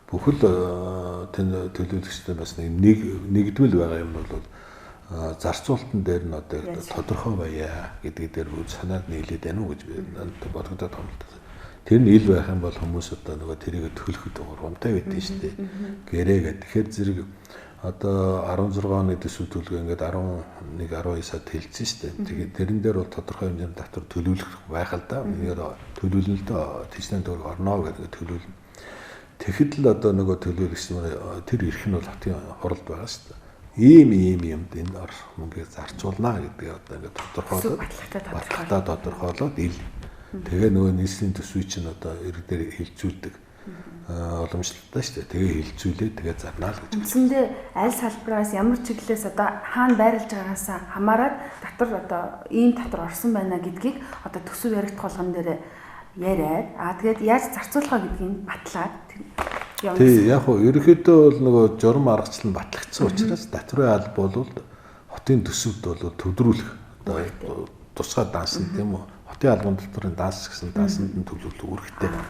бүхэл тэн төлөөлөгчтэй бас нэгдвэл байгаа юм бол зарцуулалтын дээр нь одоо тодорхой байя гэдэг дээр санаад нийлээд байна уу гэж би бодогдоод байна. Тэр нь ил байх юм бол хүмүүс одоо нөгөө тэрийг төлөхөд урамтай байдсан шүү дээ. Гэрээгээ тэгэхээр зэрэг одоо 16 оны төсөв төлгөө ингээд 11 12 сард хэлсэн шүү дээ. Тэгээд тэрэн дээр бол тодорхой хэмжээний татвар төлөвлөх байх л да. Энийг төлөвлөлтөд тэжнээ төгрөг орно гэдэг төлөвлөлт. Тэгэхэд л одоо нөгөө төлөвлөгч тэр эрх нь бол хотын хуралд байгаа шүү дээ. Ийм юмд энэ ор мөнгөийг зарцуулна гэдэг одоо ингээд тодорхойлоод баталгаатай тодорхойлоод ил. Тэгээ нөгөө нийслэлийн төсвийг чинь одоо ирэг дээр хилцүүлдэг уламжлалтай шүү дээ. Тэгээ хилцүүлээ тэгээ зарнаа л гэж. Үндсэндээ аль салбараас ямар чиглэлээс одоо хаана байрлаж байгаагаас хамаарат татвар одоо ийм татвар орсон байна гэдгийг одоо төсөв яригдах болгон дээр яриад тэгээд яаж зарцуулах гэдгийг батлаад тий яг хөө ерөнхийдөө бол нөгөө журам аргачлал батлагдсан учраас татврын алба бол хотын төсөвд бол төвдрүүлэх одоо тусгай данс тийм үү хотын албан татврын данс гэсэн дансанд нь төлөвлөлт үүрэгтэй.